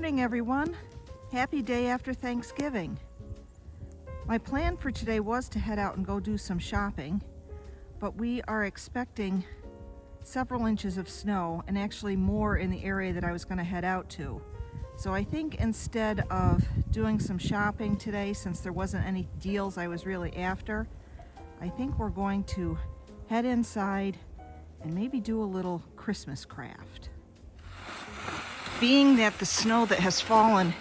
morning, everyone. Happy day after Thanksgiving. My plan for today was to head out and go do some shopping, but we are expecting several inches of snow and actually more in the area that I was going to head out to. So I think instead of doing some shopping today, since there wasn't any deals I was really after, I think we're going to head inside and maybe do a little Christmas craft. Being that the snow that has fallen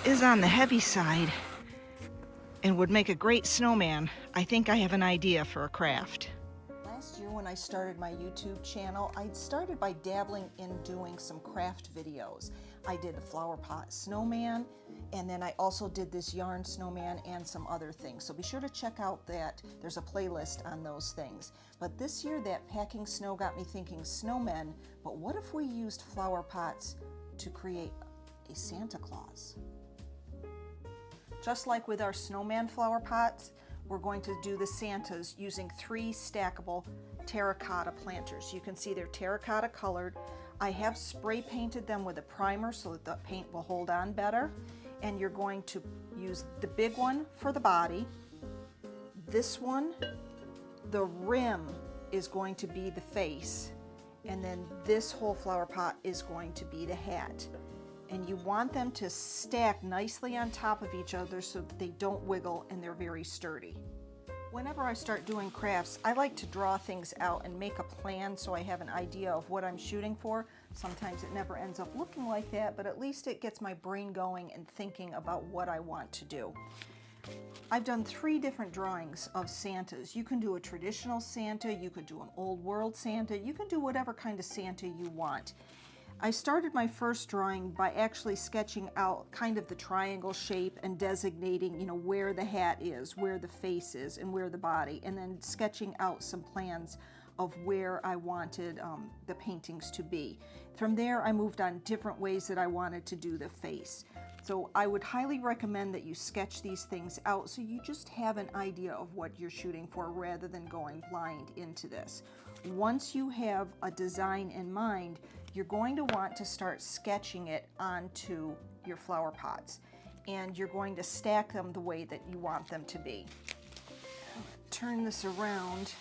is on the heavy side and would make a great snowman, I think I have an idea for a craft. Last year when I started my YouTube channel, I started by dabbling in doing some craft videos. I did a Flowerpot Snowman, and then I also did this yarn snowman and some other things. So be sure to check out that. There's a playlist on those things. But this year that packing snow got me thinking snowmen, but what if we used flower pots to create a Santa Claus? Just like with our snowman flower pots, we're going to do the Santas using 3 stackable terracotta planters. You can see they're terracotta colored. I have spray painted them with a primer so that the paint will hold on better. And you're going to use the big one for the body. This one, the rim is going to be the face. And then this whole flower pot is going to be the hat. And you want them to stack nicely on top of each other so that they don't wiggle and they're very sturdy. Whenever I start doing crafts, I like to draw things out and make a plan so I have an idea of what I'm shooting for. Sometimes it never ends up looking like that, but at least it gets my brain going and thinking about what I want to do. I've done 3 different drawings of Santas. You can do a traditional Santa, you could do an old world Santa, you can do whatever kind of Santa you want. I started my first drawing by actually sketching out kind of the triangle shape and designating, where the hat is, where the face is, and where the body, and then sketching out some plans of where I wanted the paintings to be. From there, I moved on different ways that I wanted to do the face. So I would highly recommend that you sketch these things out so you just have an idea of what you're shooting for rather than going blind into this. Once you have a design in mind, you're going to want to start sketching it onto your flower pots, and you're going to stack them the way that you want them to be. Turn this around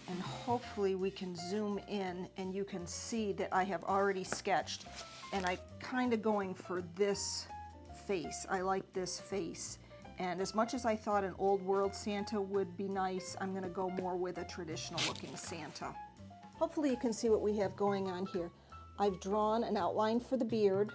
and hopefully we can zoom in and you can see that I have already sketched, and I'm kind of going for this face. I like this face, and as much as I thought an old world Santa would be nice, I'm going to go more with a traditional looking Santa. Hopefully you can see what we have going on here. I've drawn an outline for the beard.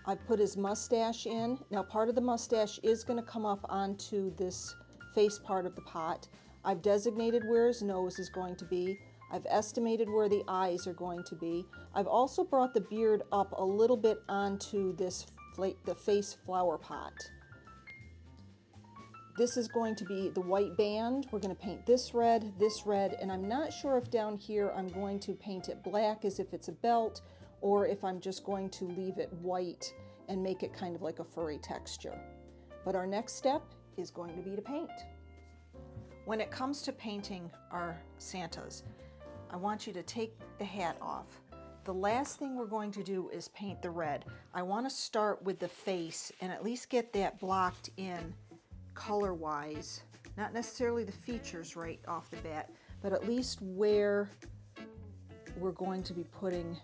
I've put his mustache in. Now part of the mustache is going to come up onto this face part of the pot. I've designated where his nose is going to be. I've estimated where the eyes are going to be. I've also brought the beard up a little bit onto this the face flower pot. This is going to be the white band. We're going to paint this red, and I'm not sure if down here I'm going to paint it black as if it's a belt, or if I'm just going to leave it white and make it kind of like a furry texture. But our next step is going to be to paint. When it comes to painting our Santas, I want you to take the hat off. The last thing we're going to do is paint the red. I want to start with the face and at least get that blocked in color-wise, not necessarily the features right off the bat, but at least where we're going to be putting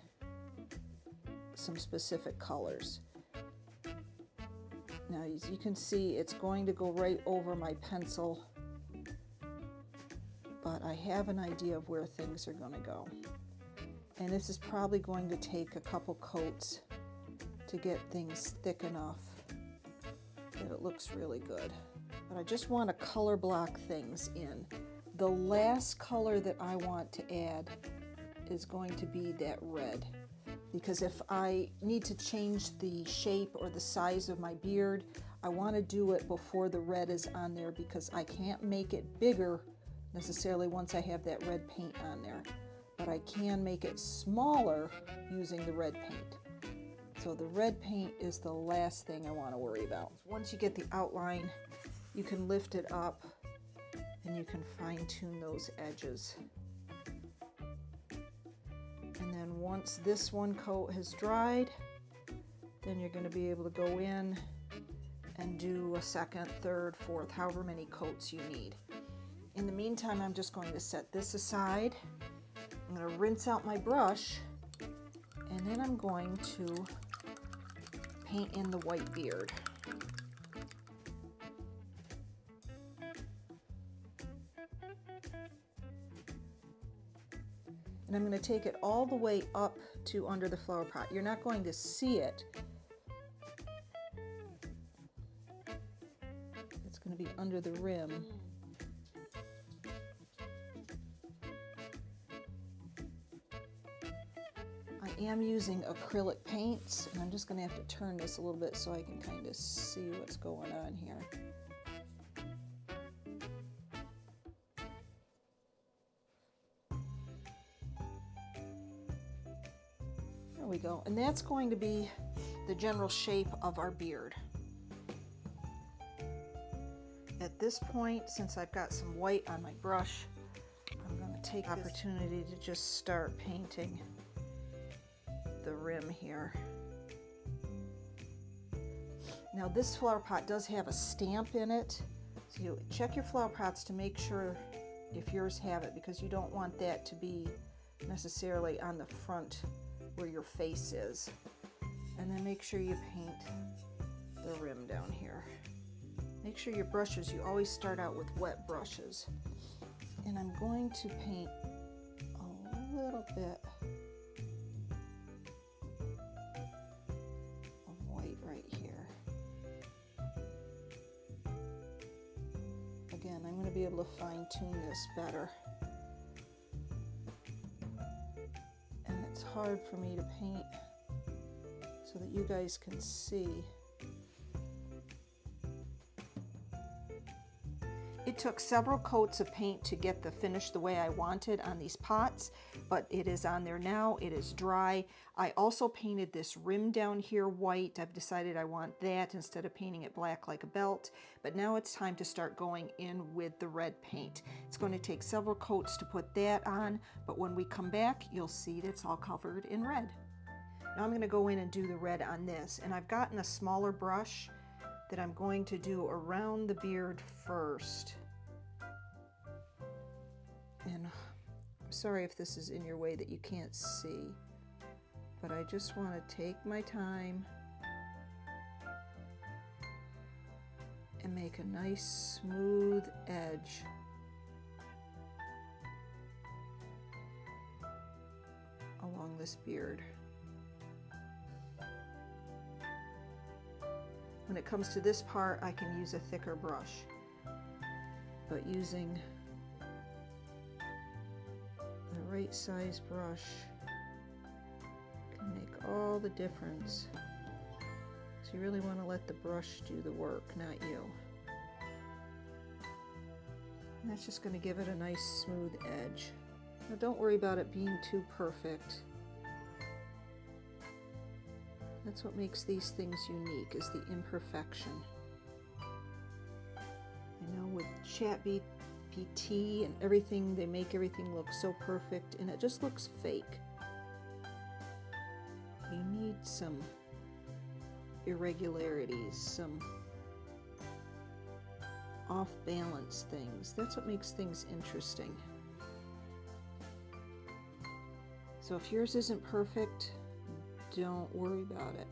some specific colors. Now, as you can see, it's going to go right over my pencil, but I have an idea of where things are going to go. And this is probably going to take a couple coats to get things thick enough that it looks really good. But I just want to color block things in. The last color that I want to add is going to be that red, because if I need to change the shape or the size of my beard, I want to do it before the red is on there, because I can't make it bigger necessarily once I have that red paint on there, but I can make it smaller using the red paint. So the red paint is the last thing I want to worry about. Once you get the outline, you can lift it up and you can fine-tune those edges. And then once this one coat has dried, then you're going to be able to go in and do a second, third, fourth, however many coats you need. In the meantime, I'm just going to set this aside. I'm going to rinse out my brush, and then I'm going to paint in the white beard. And I'm going to take it all the way up to under the flower pot. You're not going to see it. It's going to be under the rim. I am using acrylic paints, and I'm just going to have to turn this a little bit so I can kind of see what's going on here. There we go. And that's going to be the general shape of our beard. At this point, since I've got some white on my brush, I'm going to take the opportunity to just start painting the rim here. Now this flower pot does have a stamp in it, so you check your flower pots to make sure if yours have it, because you don't want that to be necessarily on the front where your face is. And then make sure you paint the rim down here. Make sure your brushes, you always start out with wet brushes. And I'm going to paint a little bit of white right here. Again, I'm going to be able to fine tune this better. And it's hard for me to paint so that you guys can see. It took several coats of paint to get the finish the way I wanted on these pots, but it is on there now. It is dry. I also painted this rim down here white. I've decided I want that instead of painting it black like a belt, but now it's time to start going in with the red paint. It's going to take several coats to put that on, but when we come back, you'll see that it's all covered in red. Now I'm going to go in and do the red on this, and I've gotten a smaller brush that I'm going to do around the beard first. And I'm sorry if this is in your way that you can't see, but I just want to take my time and make a nice smooth edge along this beard. When it comes to this part, I can use a thicker brush, but using the right size brush can make all the difference. So you really want to let the brush do the work, not you. And that's just going to give it a nice smooth edge. Now don't worry about it being too perfect. That's what makes these things unique, is the imperfection. I know with ChatGPT and everything, they make everything look so perfect, and it just looks fake. You need some irregularities, some off-balance things. That's what makes things interesting. So if yours isn't perfect, don't worry about it.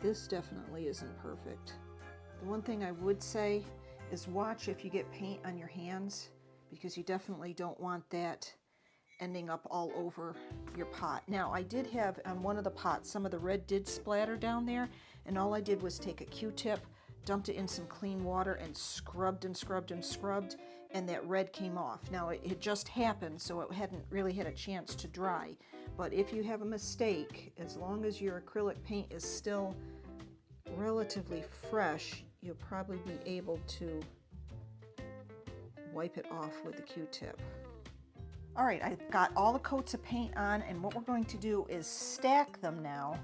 This definitely isn't perfect. The one thing I would say is watch if you get paint on your hands, because you definitely don't want that ending up all over your pot. Now I did have on one of the pots, some of the red did splatter down there, and all I did was take a Q-tip, dumped it in some clean water, and scrubbed and scrubbed and scrubbed, and that red came off. Now it just happened, so it hadn't really had a chance to dry. But if you have a mistake, as long as your acrylic paint is still relatively fresh, you'll probably be able to wipe it off with the Q-tip. All right, I've got all the coats of paint on, and what we're going to do is stack them now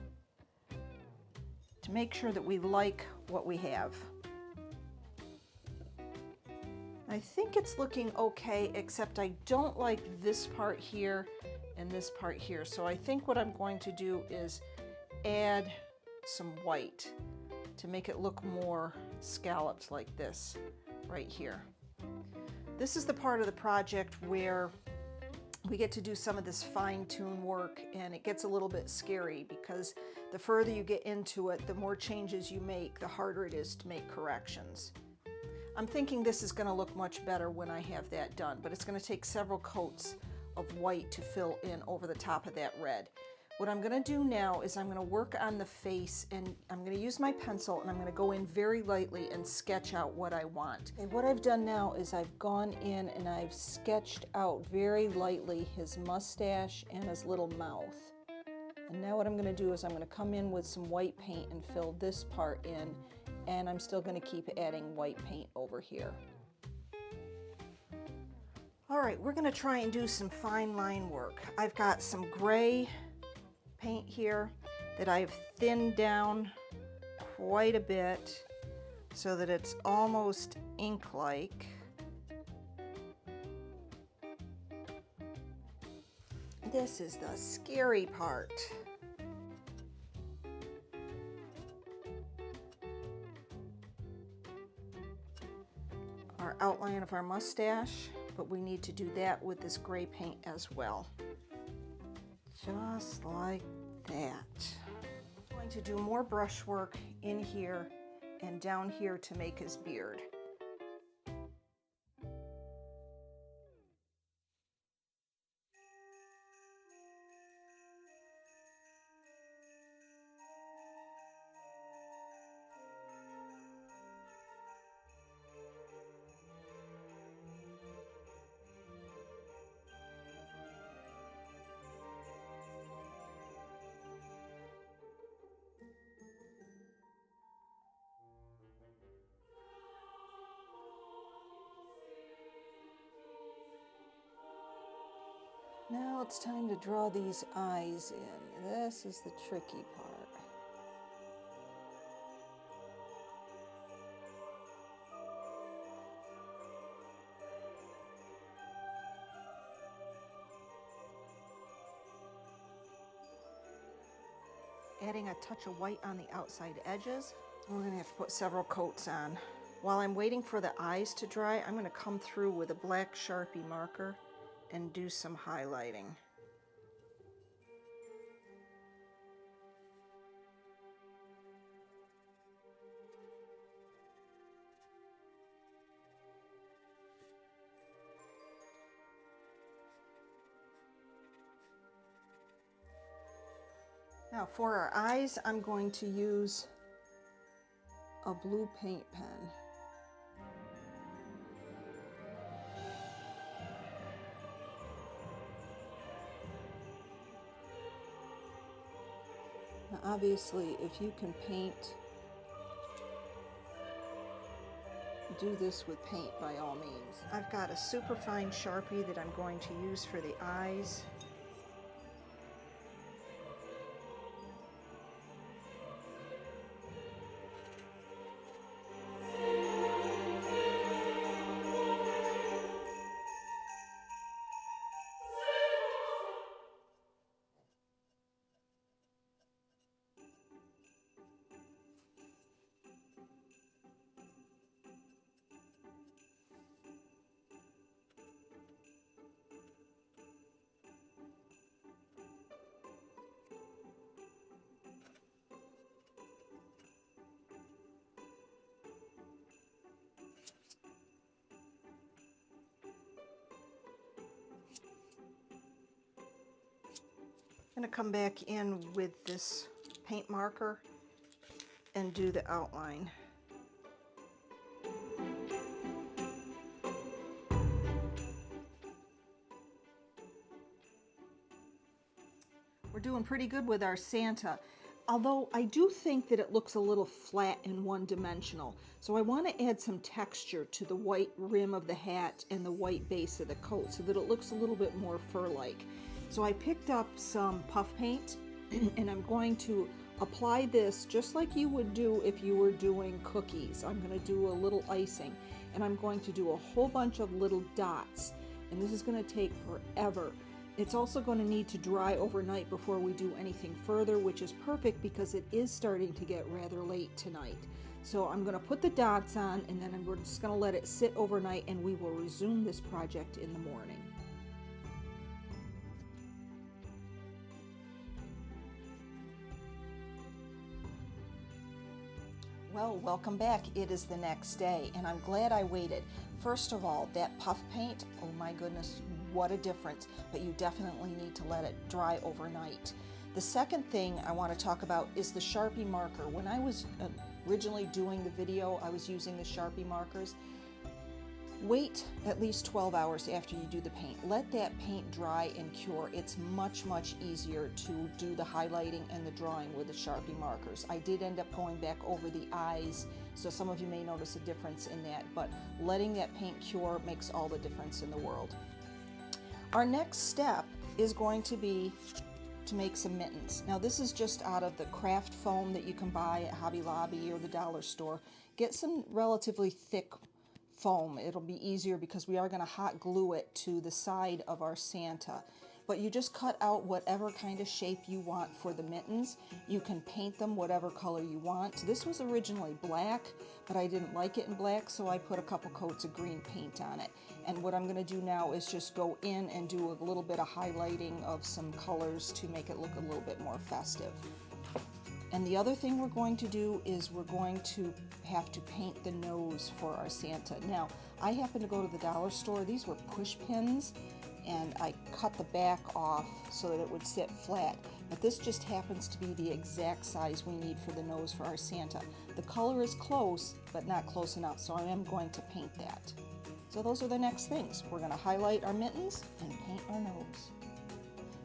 to make sure that we like what we have. I think it's looking okay, except I don't like this part here and this part here. So I think what I'm going to do is add some white to make it look more scalloped like this right here. This is the part of the project where we get to do some of this fine-tune work, and it gets a little bit scary because the further you get into it, the more changes you make, the harder it is to make corrections. I'm thinking this is going to look much better when I have that done, but it's going to take several coats of white to fill in over the top of that red. What I'm going to do now is I'm going to work on the face, and I'm going to use my pencil, and I'm going to go in very lightly and sketch out what I want. And what I've done now is I've gone in and I've sketched out very lightly his mustache and his little mouth. And now what I'm going to do is I'm going to come in with some white paint and fill this part in, and I'm still going to keep adding white paint over here. All right, we're going to try and do some fine line work. I've got some gray paint here that I've thinned down quite a bit so that it's almost ink-like. This is the scary part. Our outline of our mustache, but we need to do that with this gray paint as well. Just like that. I'm going to do more brushwork in here and down here to make his beard. Now it's time to draw these eyes in. This is the tricky part. Adding a touch of white on the outside edges. We're going to have to put several coats on. While I'm waiting for the eyes to dry, I'm going to come through with a black Sharpie marker and do some highlighting. Now for our eyes, I'm going to use a blue paint pen. Now obviously, if you can paint, do this with paint by all means. I've got a super fine Sharpie that I'm going to use for the eyes. I'm going to come back in with this paint marker and do the outline. We're doing pretty good with our Santa, although I do think that it looks a little flat and one-dimensional. So I want to add some texture to the white rim of the hat and the white base of the coat so that it looks a little bit more fur-like. So I picked up some puff paint and I'm going to apply this just like you would do if you were doing cookies. I'm going to do a little icing and I'm going to do a whole bunch of little dots, and this is going to take forever. It's also going to need to dry overnight before we do anything further, which is perfect because it is starting to get rather late tonight. So I'm going to put the dots on, and then we're just going to let it sit overnight, and we will resume this project in the morning. Well, welcome back. It is the next day, and I'm glad I waited. First of all, that puff paint, oh my goodness, what a difference. But you definitely need to let it dry overnight. The second thing I want to talk about is the Sharpie marker. When I was originally doing the video, I was using the Sharpie markers. Wait at least 12 hours after you do the paint. Let that paint dry and cure. It's much, much easier to do the highlighting and the drawing with the Sharpie markers. I did end up going back over the eyes, so some of you may notice a difference in that, but letting that paint cure makes all the difference in the world. Our next step is going to be to make some mittens. Now this is just out of the craft foam that you can buy at Hobby Lobby or the dollar store. Get some relatively thick foam. It'll be easier because we are going to hot glue it to the side of our Santa. But you just cut out whatever kind of shape you want for the mittens. You can paint them whatever color you want. This was originally black, but I didn't like it in black, so I put a couple coats of green paint on it. And what I'm going to do now is just go in and do a little bit of highlighting of some colors to make it look a little bit more festive. And the other thing we're going to do is we're going to have to paint the nose for our Santa. Now, I happened to go to the dollar store. These were push pins, and I cut the back off so that it would sit flat. But this just happens to be the exact size we need for the nose for our Santa. The color is close, but not close enough, so I am going to paint that. So those are the next things. We're going to highlight our mittens and paint our nose.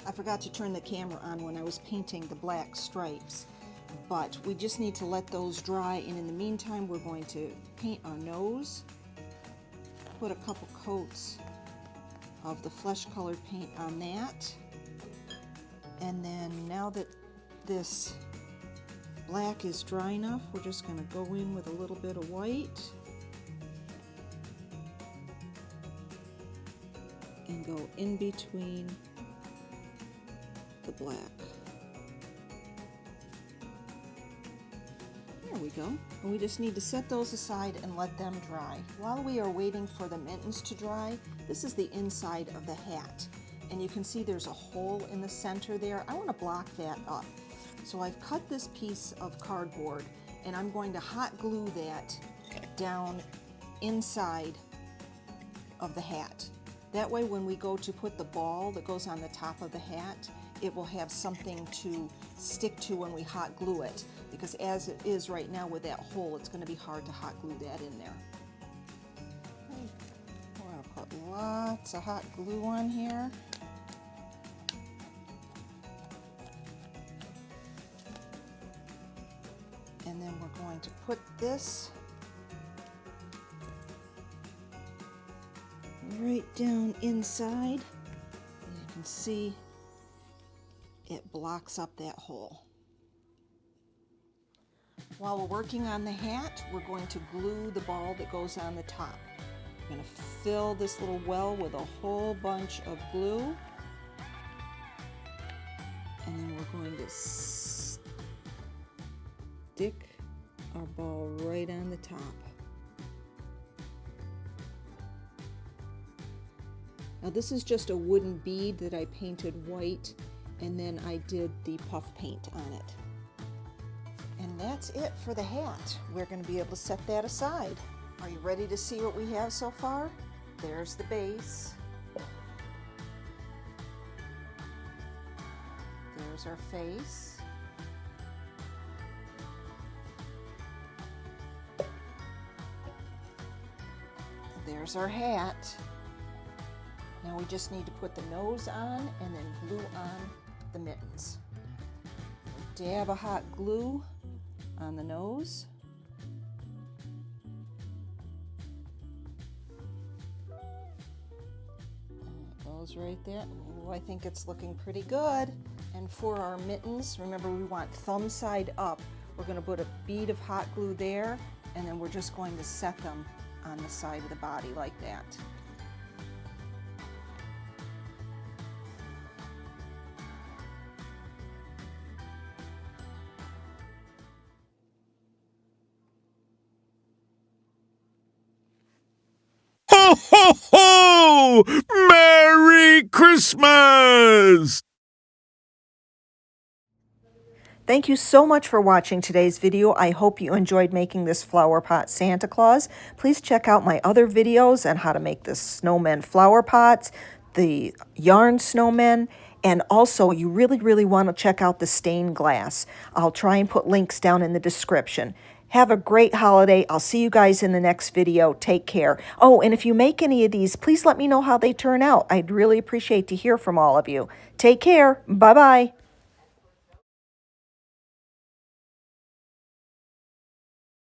I forgot to turn the camera on when I was painting the black stripes, but we just need to let those dry, and in the meantime we're going to paint our nose, put a couple coats of the flesh colored paint on that, and then now that this black is dry enough, we're just going to go in with a little bit of white and go in between the black. There we go. And we just need to set those aside and let them dry. While we are waiting for the mittens to dry, this is the inside of the hat. And you can see there's a hole in the center there. I want to block that up. So I've cut this piece of cardboard, and I'm going to hot glue that down inside of the hat. That way when we go to put the ball that goes on the top of the hat, it will have something to stick to when we hot glue it, because as it is right now with that hole, it's going to be hard to hot glue that in there. We're going to put lots of hot glue on here. And then we're going to put this right down inside. And you can see it blocks up that hole. While we're working on the hat, we're going to glue the ball that goes on the top. We're going to fill this little well with a whole bunch of glue. And then we're going to stick our ball right on the top. Now this is just a wooden bead that I painted white, and then I did the puff paint on it. And that's it for the hat. We're going to be able to set that aside. Are you ready to see what we have so far? There's the base. There's our face. There's our hat. Now we just need to put the nose on and then glue on the mittens. Dab of hot glue on the nose. And it goes right there. Oh, I think it's looking pretty good. And for our mittens, remember we want thumb side up. We're going to put a bead of hot glue there, and then we're just going to set them on the side of the body like that. ho, ho! Merry Christmas! Thank you so much for watching today's video. I hope you enjoyed making this flower pot Santa Claus. Please check out my other videos on how to make the snowman flower pots, the yarn snowmen, and also you really want to check out the stained glass. I'll try and put links down in the description. Have a great holiday. I'll see you guys in the next video. Take care. Oh, and if you make any of these, please let me know how they turn out. I'd really appreciate to hear from all of you. Take care. Bye-bye.